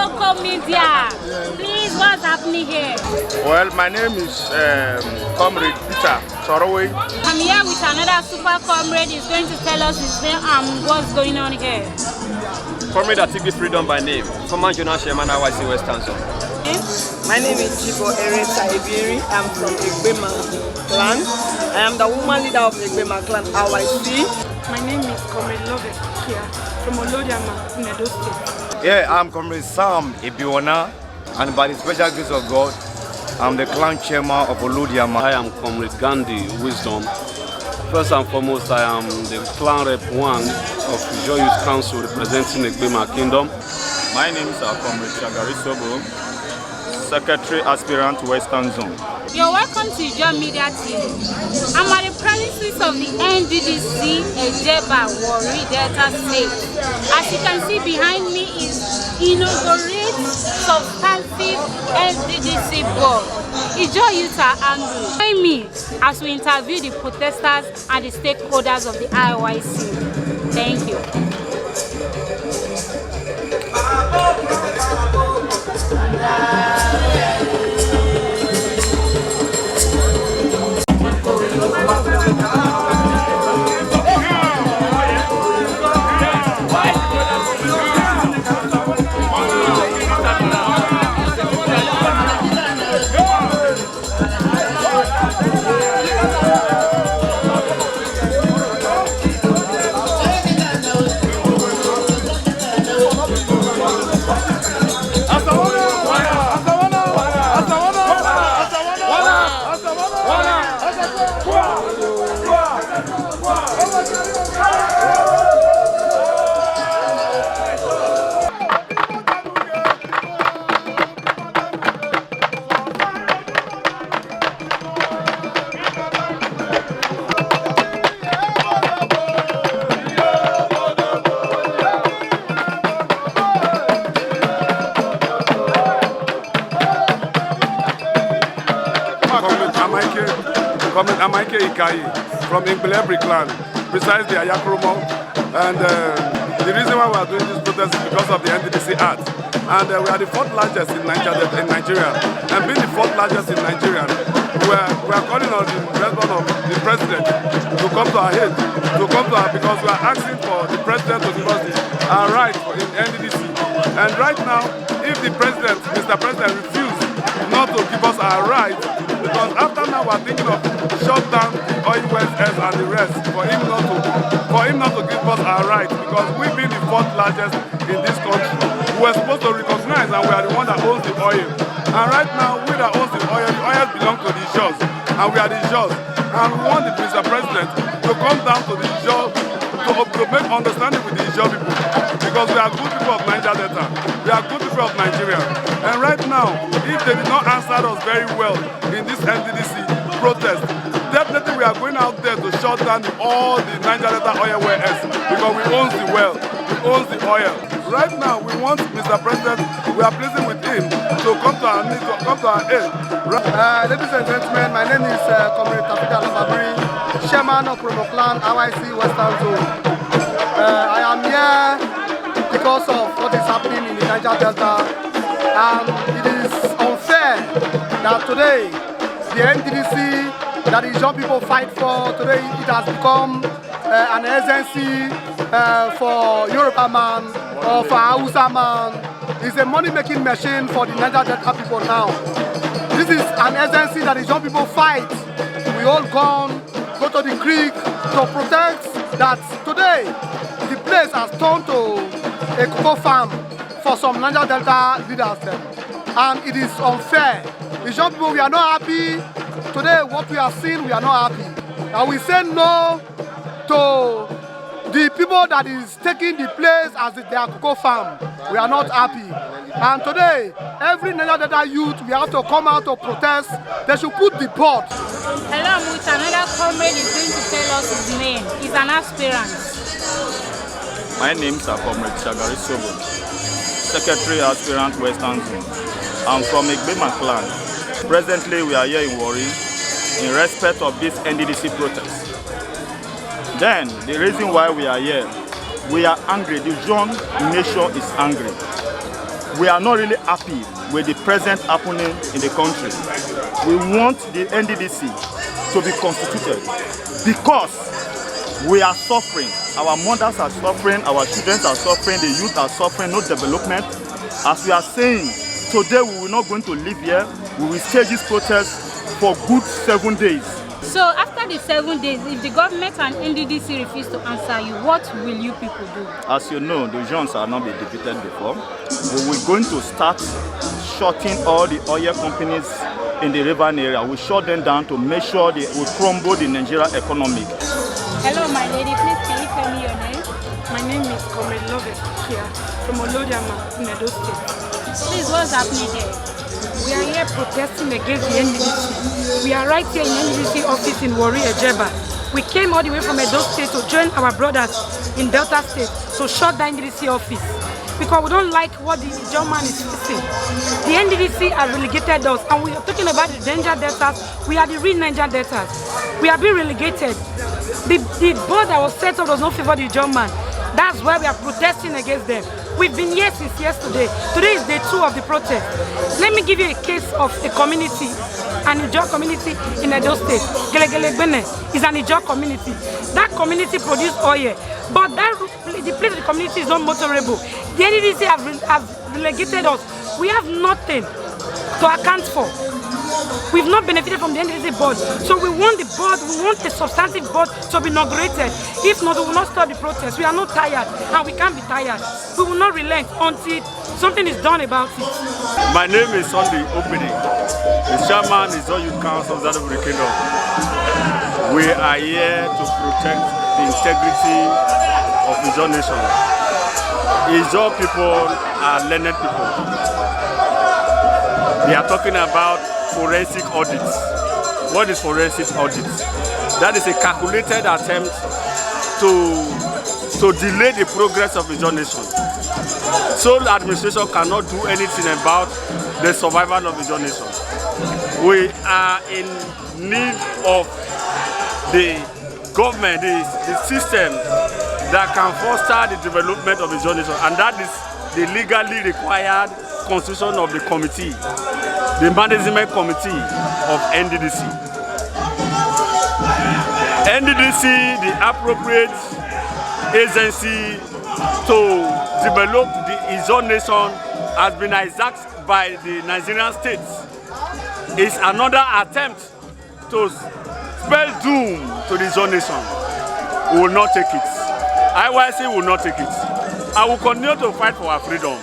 local media. Please, what's happening here? Well, my name is Comrade Peter. I'm here with another super comrade. He's going to tell us his name and what's going on here. Comrade Atiku Freedom by name, former Journal Chairman INUAGURATE Western Zone. My name is Ijaw Youth. I'm from Egbema clan. I am the woman leader of Egbema clan IYC. My name is Comrade Love here from Ultimatum in Ijaw State. Yeah, I'm Comrade Sam Ibiwana, and by the special grace of God, I'm the clan chairman of Ultimatum. I am Comrade Gandhi Wisdom. First and foremost, I am the clan rep 1 of Ijaw Youth Council representing Egbema Kingdom. My name is Comrade Shagari Sobo, Secretary Aspirant Western Zone. You're welcome to Ijaw Media TV. I'm at the premises of the NDDC Warri Delta State. As you can see behind me is INUAGURATE SUBSTANTIve NDDC BOARD. Ijaw Youth are angry. Join me as we interview the protesters and the stakeholders of the IYC. Thank you. Comrade Ikai from Ingbelebri clan, precisely Ayakromo. And the reason why we are doing this protest is because of the NDDC Act. And we are the 4th largest in Nigeria. And being the 4th largest in Nigeria, we are calling on the response of the president to come to our aid, because we are asking for the president to give us our right in NDDC. And right now, if the president, Mr. President, refuses not to give us our right, because after now we are thinking of shut down the oil wells and the rest for him not to give us our right, because we being the 4th largest in this country, we are supposed to recognize and we are the one that owns the oil. And right now, we that owns the oil belong to the Ijaws, and we are the Ijaws. And we want the Mr. President to come down to the Ijaw to make understanding with the Ijaw people, because we are good people of Niger Delta. We are good people of Nigeria. And right now, if they did not answer us very well in this NDDC protest, definitely we are going out there to shut down all the Niger Delta oil wells, because we own the well, we own the oil. Right now, we want Mr. President, we are pleading with him to come to our aid. Ladies and gentlemen, my name is Comrade Tabitha, Chairman of Promo Clan IYC Western Zone. I am here because of what is happening in the Niger Delta, and it is unfair that today the NDDC that the young people fight for, today it has become an agency for Yoruba man or for Hausa man. It's a money-making machine for the Niger Delta people now. This is an agency that the young people fight. We all go to the creek to protect that today the place has turned to a cocoa farm for some Niger Delta leaders. And it is unfair. The young people, we are not happy. Today, what we are seeing, we are not happy. And we say no to the people that is taking the place as their cocoa farm. We are not happy. And today, every Niger Delta youth, we have to come out to protest. They should put the board. Hello, I'm with another comrade. Is going to tell us his name. He's an aspirant. My name is Comrade Shagari Sobo, Secretary Aspirant Western Zone. I'm from Egbema clan. Presently, we are here in Warri in respect of this NDDC protest. Then, the reason why we are here, we are angry. The young nation is angry. we are not really happy with the present happening in the country. We want the NDDC to be constituted because we are suffering. Our mothers are suffering, our children are suffering, the youth are suffering, no development. As we are saying, today we will not going to live here. We will stage this protest for good 7 days. So after the 7 days, if the government and NDDC refuse to answer you, what will you people do? As you know, the Jones have not been defeated before. We're going to start shutting all the oil companies in the river area. We shut them down to make sure they will crumble the Nigeria economy. Hello, my lady. Please, can you tell me your name? My name is comrade here from Ultimatum in Edo State. Please, what's happening here? We are here protesting against the NDDC. We are right here in NDDC Office in Warri Delta State. We came all the way from Edo State to join our brothers in Delta State to shut down NDDC Office because we don't like what the Ijaw man is facing. The NDDC has relegated us, and we are talking about the danger debtors. We are the real Niger debtors. We are being relegated. The board that was set up does not favor the Ijaw man. That's why we are protesting against them. We've been here since yesterday. Today is day 2 of the protest. Let me give you a case of a community, an Ijaw community in Edo State. Gelegelegbene is an Ijaw community. That community produces oil, but the place of the community is not motorable. The NDDC have relegated us. We have nothing to account for. We've not benefited from the NDDC board. So we want the board, we want a substantive board to be inaugurated. If not, we will not stop the protest. We are not tired, and we can't be tired. We will not relent until something is done about it. My name is Sunday Opening. The chairman is Ijaw Youth Council of the Kingdom. We are here to protect the integrity of Ijaw nation. Ijaw people are learned people. They are talking about forensic audits. What is forensic audits? That is a calculated attempt to delay the progress of the nation. So the administration cannot do anything about the survival of the nation. We are in need of the government, the system that can foster the development of the nation, and that is the legally required constitution of the committee, the management committee of NDDC. NDDC, the appropriate agency to develop the Ijaw nation, has been hijacked by the Nigerian states. It's another attempt to spell doom to the Ijaw nation. We will not take it. IYC will not take it. I will continue to fight for our freedom.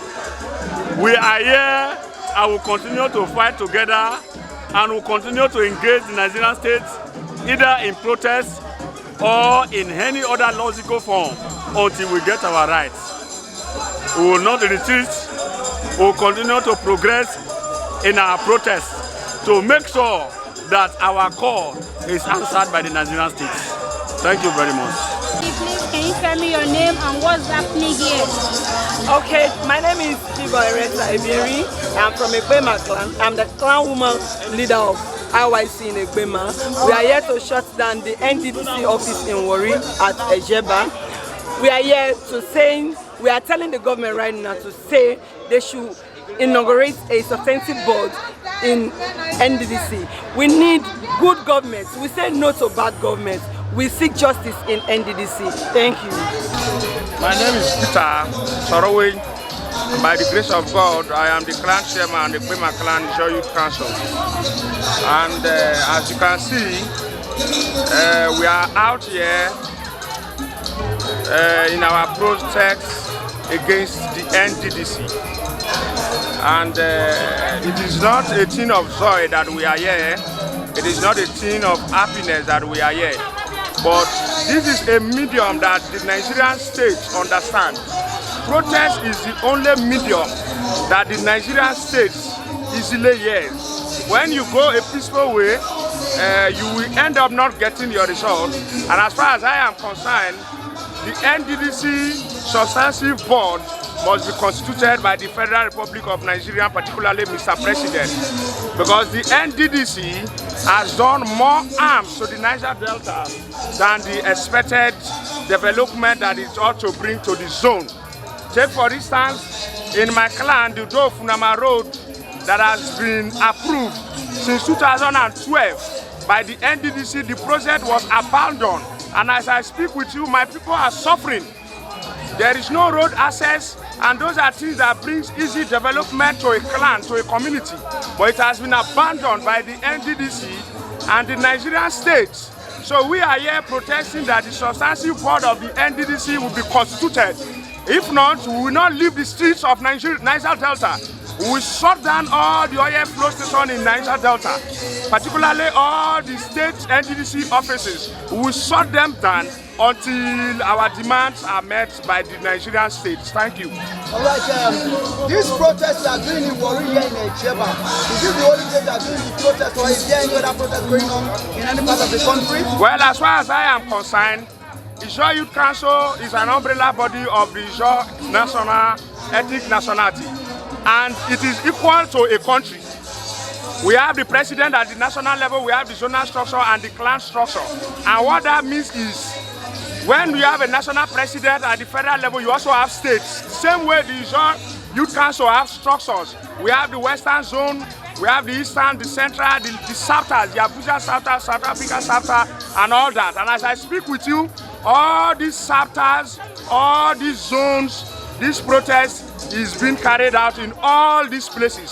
We are here. I will continue to fight together, and will continue to engage the Nigerian states either in protest or in any other logical form until we get our rights. We will not retreat. We will continue to progress in our protest to make sure that our call is answered by the Nigerian states. Thank you very much. Please, can you tell me your name and what's happening here? Okay, my name is Ijaw I'm from Egbema clan. I'm the clan woman leader of IYC in Egbema. We are here to shut down the NDDC office in Warri at Ejeba. We are here to say, we are telling the government right now to say they should inaugurate a substantive board in NDDC. We need good government. We say no to bad government. We seek justice in NDDC. Thank you. My name is Peter Soroway. By the grace of God, I am the clan chairman of the Ijaw Clan Ijaw Youth Council. And as you can see, we are out here in our protest against the NDDC. And it is not a thing of joy that we are here. It is not a thing of happiness that we are here. But this is a medium that the Nigerian state understands. Protest is the only medium that the Nigerian state easily hears. When you go a peaceful way, you will end up not getting your result. And as far as I am concerned, the NDDC substantive board must be constituted by the Federal Republic of Nigeria, particularly Mr. President, because the NDDC has done more harm to the Niger Delta than the expected development that it ought to bring to the zone. Take for instance, in my clan, the Dofunama Road, that has been approved since 2012 by the NDDC. The project was abandoned, and as I speak with you, my people are suffering. There is no road access, and those are things that brings easy development to a clan, to a community. But it has been abandoned by the NDDC and the Nigerian state. So we are here protesting that the substantive board of the NDDC will be constituted. If not, we will not leave the streets of Niger Delta. We will shut down all the oil flow stations in Niger Delta, particularly all the state NDDC offices. We will shut them down until our demands are met by the Nigerian states. Thank you. All right, this protest you are doing in Warri here in Ejeba, is this the only day you are doing the protest, or is there any other protest going on in any part of the country? Well, as far as I am concerned, Ijaw Youth Council is an umbrella body of the Ijaw national ethnic nationality, and it is equal to a country. We have the president at the national level, we have the zonal structure and the clan structure. And what that means is, when you have a national president at the federal level, you also have states. Same way the Ijaw Youth Council have structures. We have the Western Zone, we have the Eastern, the Central, the Southers, the Abuja Southern, South Africa Southern, and all that. And as I speak with you, all these Southers, all these zones, this protest is being carried out in all these places.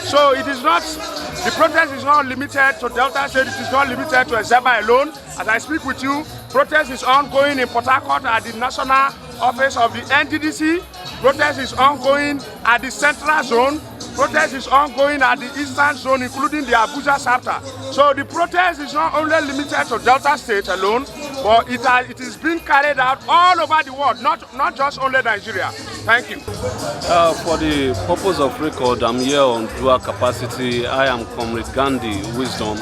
So it is not, the protest is not limited to Delta State, it is not limited to Ejeba alone. As I speak with you, protest is ongoing in Port Harcourt at the national office of the NDDC. Protest is ongoing at the Central Zone. Protest is ongoing at the Eastern Zone, including the Abuja chapter. So the protest is not only limited to Delta State alone, but it is being carried out all over the world, not just only Nigeria. Thank you. For the purpose of record, I'm here on dual capacity. I am Comrade Gandhi Wisdom.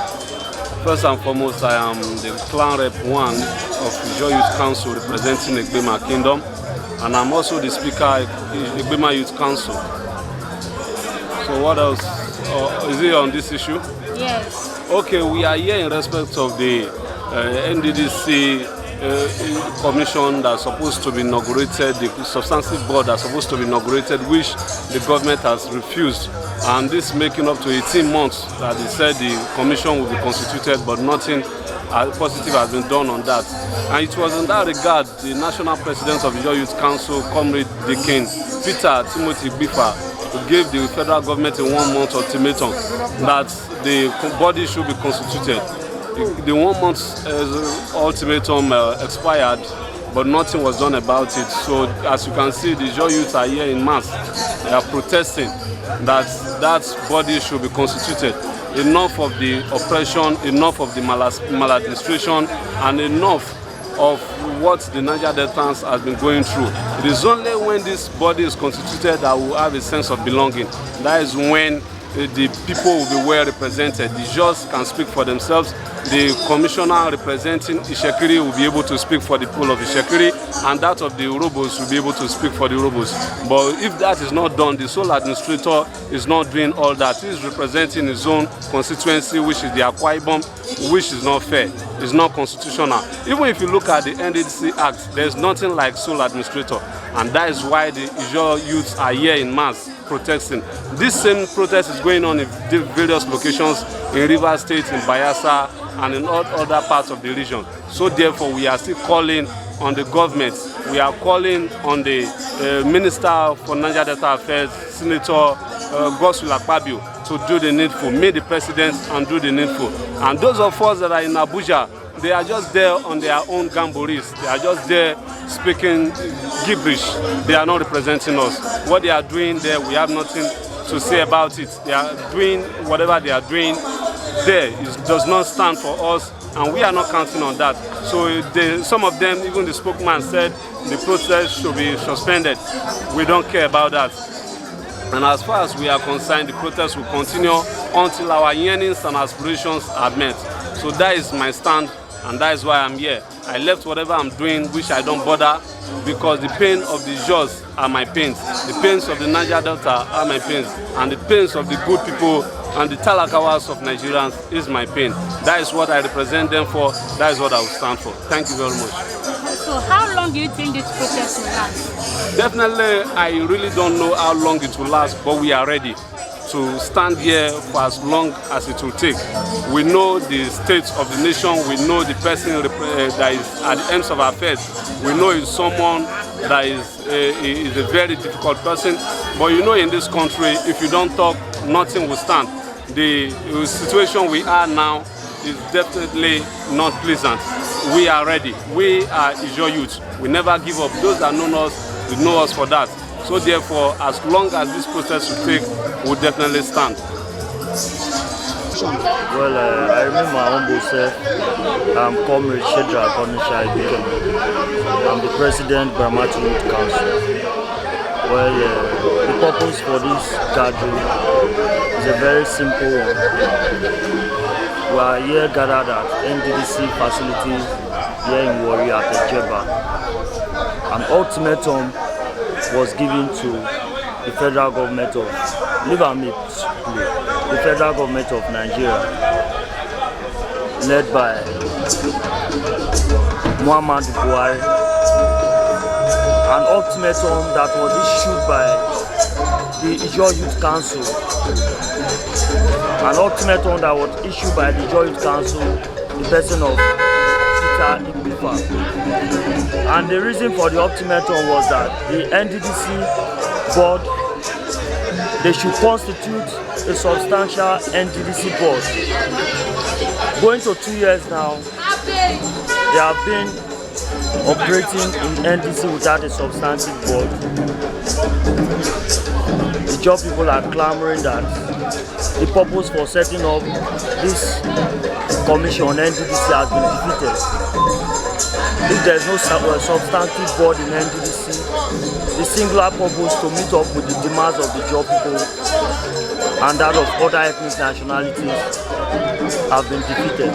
First and foremost, I am the Clan Rep 1 of Ijaw Youth Council representing Egbema Kingdom, and I'm also the Speaker of Egbema Youth Council. So what else? Is it on this issue? Yes. Okay, we are here in respect of the NDDC commission that's supposed to be inaugurated, the substantive board that's supposed to be inaugurated, which the government has refused. And this making up to 18 months that they said the commission will be constituted, but nothing positive has been done on that. And it was in that regard the national president of the Ijaw Youth Council, comrade Deacon Peter Timothy Bifa, who gave the federal government a 1-month ultimatum that the body should be constituted. The 1 month ultimatum expired, but nothing was done about it. So as you can see, the Ijaw youth are here in mass. They are protesting that that body should be constituted. Enough of the oppression, enough of the maladministration, and enough of what the Niger Deltans has been going through. It is only when this body is constituted that we will have a sense of belonging. That is when the people will be well represented. The Ijaws can speak for themselves. The commissioner representing Ishekiri will be able to speak for the people of Ishekiri, and that of the Urobos will be able to speak for the Urobos. But if that is not done, the sole administrator is not doing all that. He is representing his own constituency, which is the Akwa Ibom, which is not fair. It's not constitutional. Even if you look at the NDDC Act, there's nothing like sole administrator, and that is why the Ijaw youths are here in mass protesting. This same protest is going on in various locations in Rivers State, in Bayelsa, and in all other parts of the region. So therefore, we are still calling on the government. We are calling on the Minister for Niger Delta Affairs, Senator Godswill Akpabio, to do the needful, meet the president and do the needful. And those of us that are in Abuja, they are just there on their own gamborees. They are just there speaking gibberish. They are not representing us. What they are doing there, we have nothing to say about it. They are doing whatever they are doing there. It does not stand for us, and we are not counting on that. So some of them, even the spokesman, said the protest should be suspended. We don't care about that. And as far as we are concerned, the protest will continue until our yearnings and aspirations are met. So that is my stand, and that is why I'm here. I left whatever I'm doing, which I don't bother, because the pain of the Ijaws are my pains. The pains of the Niger Delta are my pains. And the pains of the good people and the Talakawas of Nigerians is my pain. That is what I represent them for. That is what I will stand for. Thank you very much. So how long long do you think this protest will last? Definitely, I really don't know how long it will last, but we are ready to stand here for as long as it will take. We know the state of the nation, we know the person that is at the ends of affairs. We know it's someone that is a very difficult person, but you know in this country, if you don't talk, nothing will stand. The situation we are now is definitely not pleasant. We are ready. We are Ijaw Youth. We never give up. Those that know us, they know us for that. So therefore, as long as this process will take, we'll definitely stand. Well, I remember my humble self. I'm comrade I'm the president of the Ijaw Youth Council. Well, the purpose for this gathering is a very simple one. We are here gathered at NDDC facilities here in Warri at Ejeba. An ultimatum was given to the federal government of the federal government of Nigeria, led by Warri. An ultimatum that was issued by the Ijaw Youth Council. An ultimatum that was issued by the Ijaw Youth Council, the person of And the reason for the ultimatum was that the NDDC board, they should constitute a substantial NDDC board. Going to 2 years now, they have been operating in NDC without a substantive board. The job people are clamoring that the purpose for setting up this commission NDDC has been defeated. If there is no substantive board in NDDC, the singular purpose to meet up with the demands of the job people and that of other ethnic nationalities have been defeated.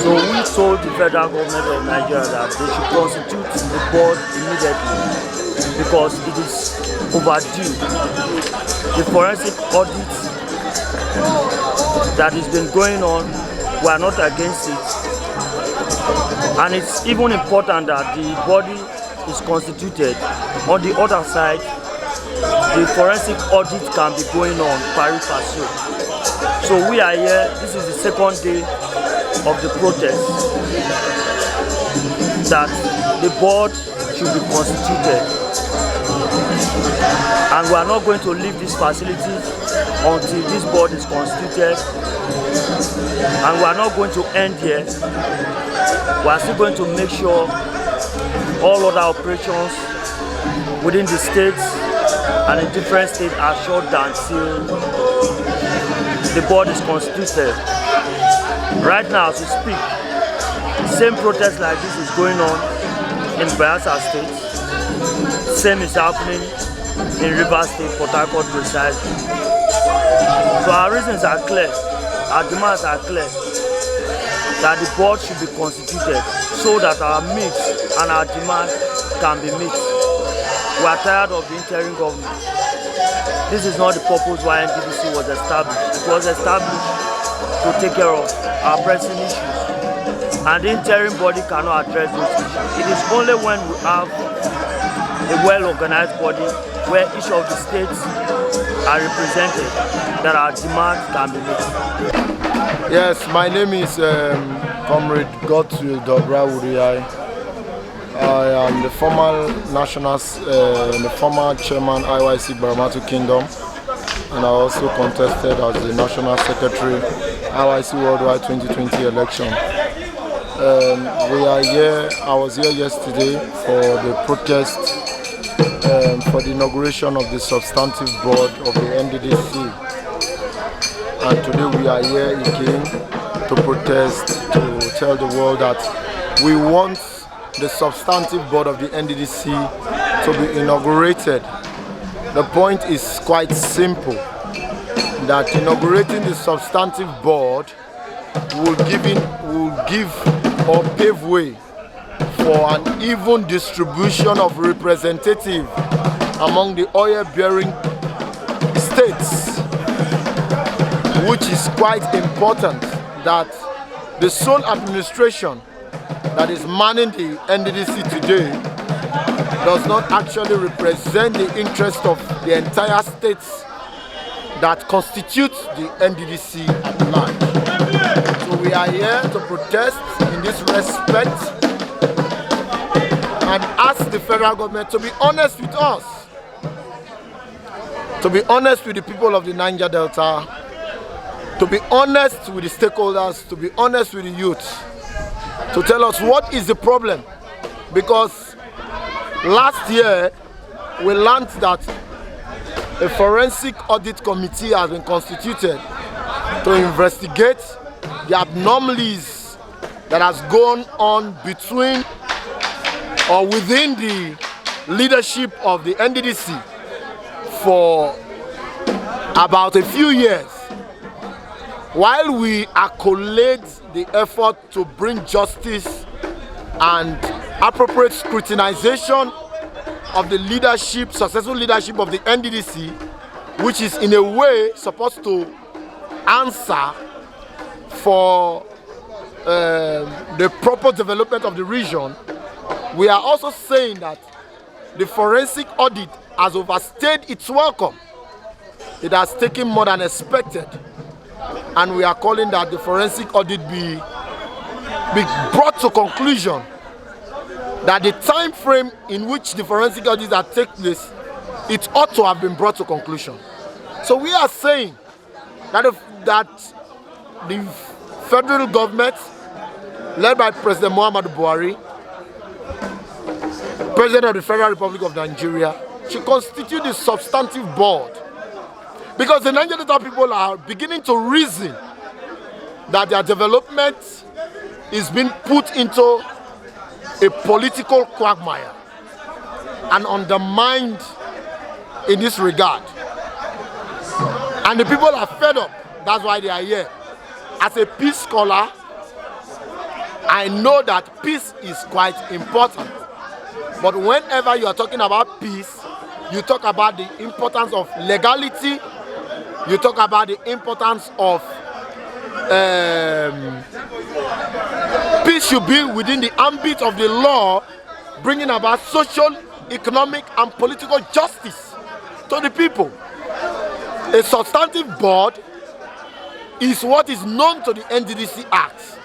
So we told the federal government of Nigeria that they should constitute the board immediately because it is overdue. The forensic audit that has been going on, we are not against it. And it's even important that the body is constituted. On the other side, the forensic audit can be going on pari passu. So we are here, this is the second day of the protest, that the board should be constituted. And we are not going to leave this facility until this board is constituted. And we are not going to end here. We are still going to make sure all other operations within the states and in different states are shut down till the board is constituted. Right now, as we speak, the same protest like this is going on in Bayelsa State. Same is happening in Rivers State, Port Harcourt precisely. So our reasons are clear, our demands are clear, that the board should be constituted so that our needs and our demands can be met. We are tired of the interim government. This is not the purpose why NDDC was established. It was established to take care of our pressing issues. And the interim body cannot address those issues. It is only when we have a well-organized body where each of the states are represented that our demands can be met. Yes, my name is comrade I am the former the former chairman IYC Baramatu Kingdom, and I also contested as the national secretary IYC Worldwide 2020 election. We are here. I was here yesterday for the protest for the inauguration of the substantive board of the NDDC, and today we are here again to protest, to tell the world that we want the substantive board of the NDDC to be inaugurated. The point is quite simple, that inaugurating the substantive board will give or pave way for an even distribution of representatives among the oil-bearing states, which is quite important, that the sole administration that is manning the NDDC today does not actually represent the interest of the entire states that constitute the NDDC at large. So we are here to protest in this respect and ask the federal government to be honest with us, to be honest with the people of the Niger Delta, to be honest with the stakeholders, to be honest with the youth, to tell us what is the problem. Because last year we learned that a forensic audit committee has been constituted to investigate the abnormalities that has gone on between or within the leadership of the NDDC for about a few years. While we accolade the effort to bring justice and appropriate scrutinization of the leadership, successful leadership of the NDDC, which is in a way supposed to answer for the proper development of the region, we are also saying that the forensic audit has overstayed its welcome. It has taken more than expected, and we are calling that the forensic audit be brought to conclusion, that the time frame in which the forensic audit that take place, it ought to have been brought to conclusion. So we are saying that the federal government, led by President Muhammadu Buhari, President of the Federal Republic of Nigeria, should constitute the substantive board. Because the Niger Delta people are beginning to reason that their development is being put into a political quagmire and undermined in this regard. And the people are fed up. That's why they are here. As a peace scholar, I know that peace is quite important. But whenever you are talking about peace, you talk about the importance of legality, you talk about the importance of peace should be within the ambit of the law, bringing about social, economic, and political justice to the people. A substantive board is what is known to the NDDC Act.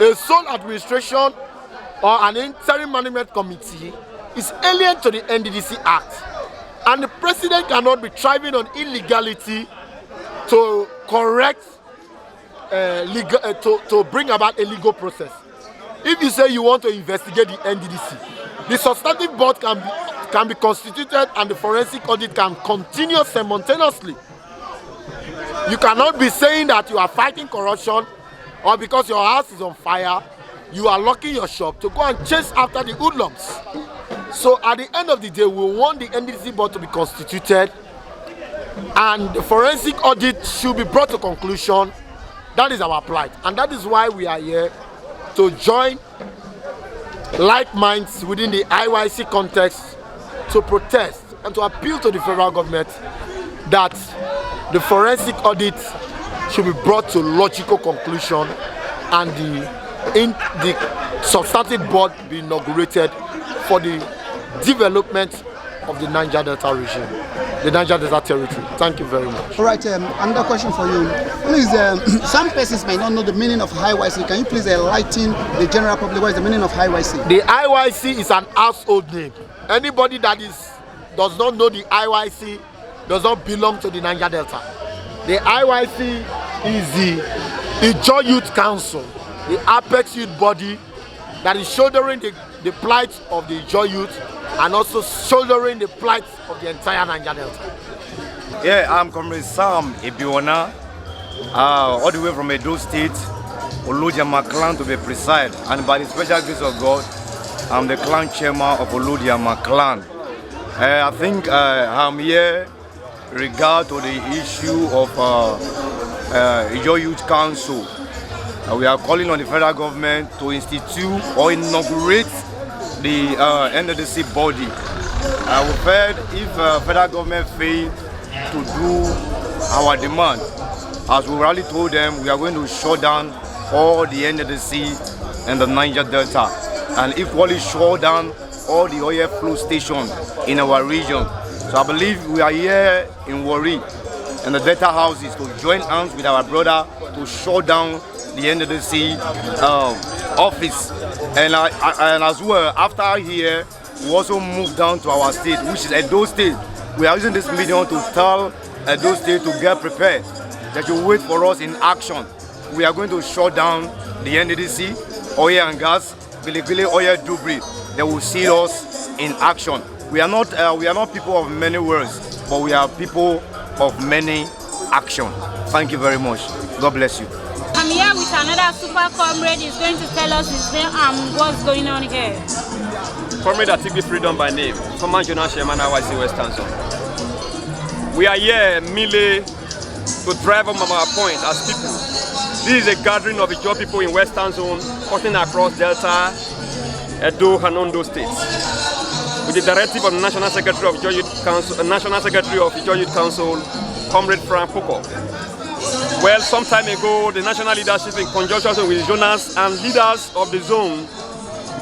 A sole administration or an interim management committee is alien to the NDDC Act. And the president cannot be thriving on illegality to correct, to bring about a legal process. If you say you want to investigate the NDDC, the substantive board can be constituted and the forensic audit can continue simultaneously. You cannot be saying that you are fighting corruption, or because your house is on fire, you are locking your shop to go and chase after the hoodlums. So at the end of the day, we want the NDDC board to be constituted and the forensic audit should be brought to conclusion. That is our plight, and that is why we are here to join like minds within the IYC context to protest and to appeal to the federal government that the forensic audit should be brought to logical conclusion and the substantive board be inaugurated for the development of the Niger Delta region, the Niger Delta territory. Thank you very much. All right, another question for you. Please, some persons might not know the meaning of IYC. Can you please enlighten the general public what is the meaning of IYC? The IYC is an household name. Anybody that does not know the IYC does not belong to the Niger Delta. The IYC is the Ijaw Youth Council, the apex youth body that is shouldering the plight of the Ijaw youth and also shouldering the plight of the entire Niger Delta. Yeah, I'm comrade Sam Ibiwana, all the way from Ijaw State, Oludiama clan to be precise, and by the special grace of God, I'm the clan chairman of Oludiama clan. I think I'm here regard to the issue of Ijaw Youth Council. We are calling on the federal government to institute or inaugurate the NDDC body. We've heard if federal government fails to do our demand, as we already told them, we are going to shut down all the NDDC and the Niger Delta, and equally shut down all the oil flow stations in our region. So I believe we are here in Warri and the data houses to join hands with our brother to shut down the NDDC office. And as well, after here, we also move down to our state, which is Edo State. We are using this medium to tell Edo State to get prepared. That you wait for us in action. We are going to shut down the NDDC, oil and gas, Bilibili oil debris. They will see us in action. We are not people of many words, but we are people of many action. Thank you very much. God bless you. I'm here with another super comrade. He's going to tell us his name and what's going on here. Comrade Atibi Freedom by name, former General Chairman INUAGURATE Western Zone. We are here merely to drive home our point as people. This is a gathering of Ijaw people in Western Zone, cutting across Delta, Edo, and Ondo states. With the directive of the National Secretary of Ijaw Youth Council, Ijaw Youth Council, Comrade Frank Poko. Well, some time ago, the national leadership in conjunction with Jonas and leaders of the zone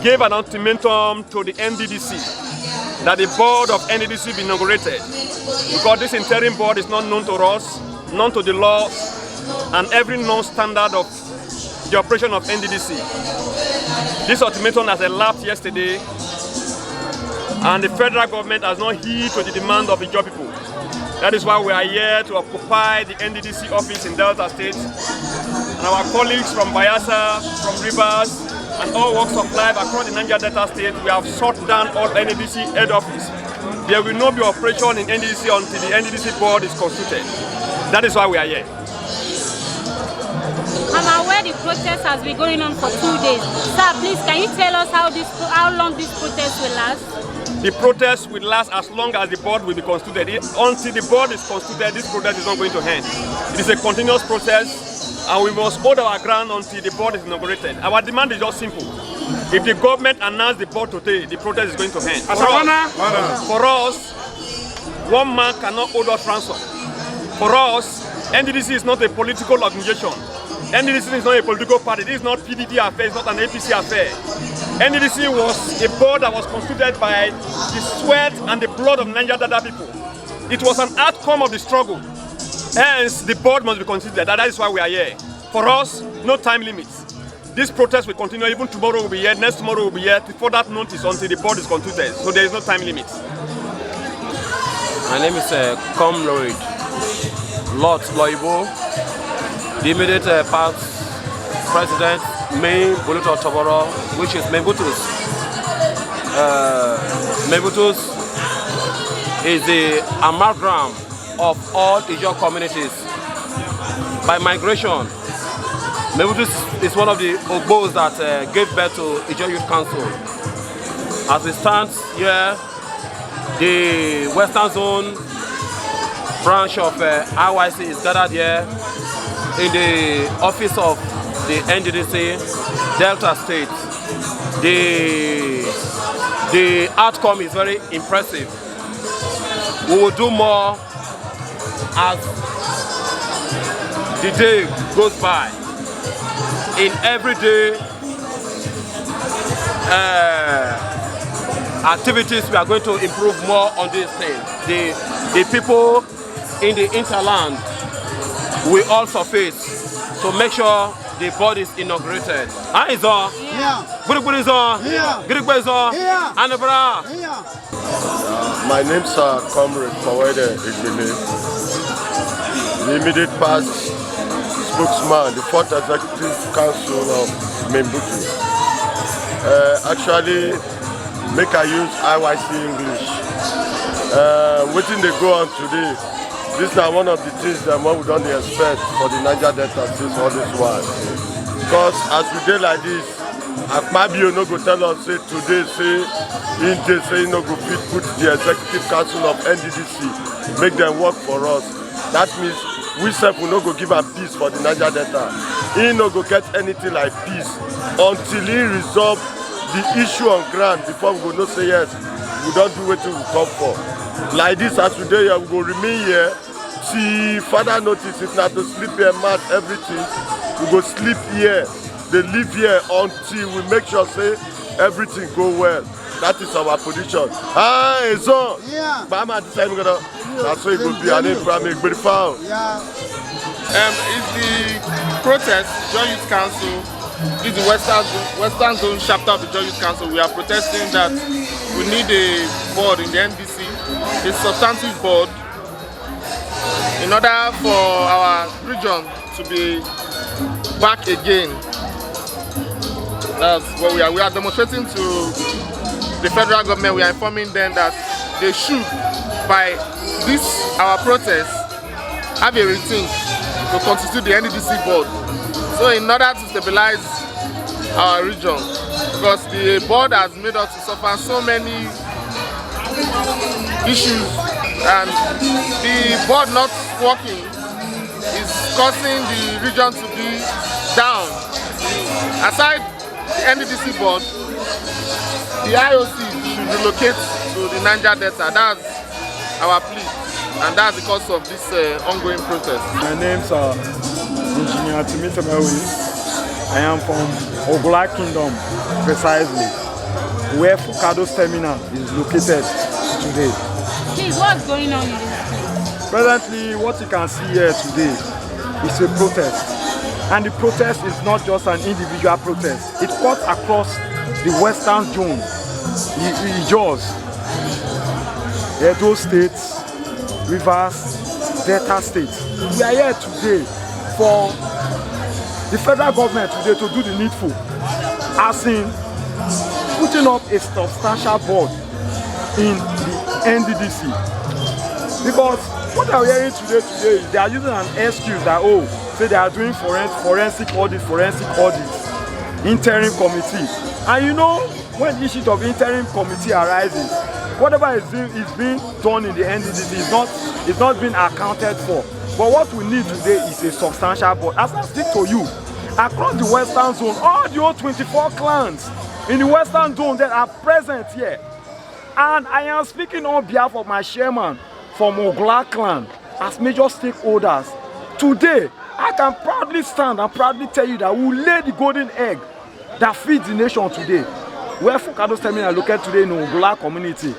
gave an ultimatum to the NDDC that the board of NDDC be inaugurated, because this interim board is not known to us, known to the law, and every known standard of the operation of NDDC. This ultimatum has elapsed yesterday, and the federal government has not heeded to the demand of the Ijaw people. That is why we are here to occupy the NDDC office in Delta State, and our colleagues from Bayelsa, from Rivers, and all walks of life across the Niger Delta State, we have shut down all NDDC head office. There will not be operation in NDDC until the NDDC board is constituted. That is why we are here. I'm aware the protest has been going on for 2 days. Sir, please, can you tell us how long this protest will last? The protest will last as long as the board will be constituted. Until the board is constituted, this protest is not going to end. It is a continuous process, and we must hold our ground until the board is inaugurated. Our demand is just simple. If the government announces the board today, the protest is going to end. For us, one man cannot hold us ransom. For us, NDDC is not a political organization. NDDC is not a political party. This is not PDP affair, it's not an APC affair. NDDC was a board that was constituted by the sweat and the blood of Niger Delta people. It was an outcome of the struggle. Hence, the board must be considered. That is why we are here. For us, no time limits. This protest will continue. Even tomorrow will be here, next tomorrow will be here, for that notice until the board is constituted. So there is no time limit. My name is Comrade Lord Loibo, the immediate past president, main Boluto Toboro, which is Membutus. Membutus is the amalgam of all Ijaw communities. By migration, Membutus is one of the Ogbos that gave birth to Ijaw Youth Council. As it stands here, the Western Zone branch of IYC is gathered here in the office of the NDDC Delta State. The outcome is very impressive. We will do more as the day goes by. In everyday activities, we are going to improve more on these things. The people in the interland will all surface to make sure the board is inaugurated. Ijaw. My name is Comrade Warri Delta, the immediate past spokesman, the 4th Executive Council of Membutu. Actually, make I use IYC English. Waiting they go on today. This is one of the things that we don't expect for the Niger Delta State all this while. Because as we do like this, Akmabio no go tell us say today say no go put the Executive Council of NDDC, make them work for us. That means we self will not go give a peace for the Niger Delta. He no go get anything like peace until he resolve the issue on ground before we go no say yes, we don't do what we come for. Like this as today we go remain here till further notice. If not to sleep here, mat, everything, we go sleep here. They live here until we make sure say everything go well. That is our position. So, Bama decided that's what it will be. I need to make very foul. It's the protest, Ijaw Youth Council. This is the Western Zone chapter of the Ijaw Youth Council. We are protesting that we need a board in the NDC, a substantive board, in order for our region to be back again. That's what we are. We are demonstrating to the federal government. We are informing them that they should, by this our protest, have a rethink to constitute the NDDC board. So in order to stabilize our region, because the board has made us to suffer so many issues, and the board not working is causing the region to be down. Aside the NDDC board, the IOC should relocate to the Niger Delta. That's our plea, and that's the cause of this ongoing protest. My name is Engineer Timothy. I am from Ogula Kingdom, precisely, where Focado's terminal is located today. Please, what's going on in this place? Presently, what you can see here today is a protest. And the protest is not just an individual protest. It cuts across the Western Zone, the Ijaws, Edo State, Rivers, Delta State. We are here today for the federal government today to do the needful, as in putting up a substantial board in the NDDC. Because what I'm hearing today is they are using an excuse that, oh, say they are doing forensic audits, interim committee. And you know, when the issue of interim committee arises, whatever is being done in the NDDC is not being accounted for. But what we need today is a substantial board. As I speak to you, across the Western Zone, all the old 24 clans in the Western Zone that are present here. And I am speaking on behalf of my chairman from Ogula clan as major stakeholders. Today, I can proudly stand and proudly tell you that we will lay the golden egg that feeds the nation today, where Focado's terminal located today in the Ogula community.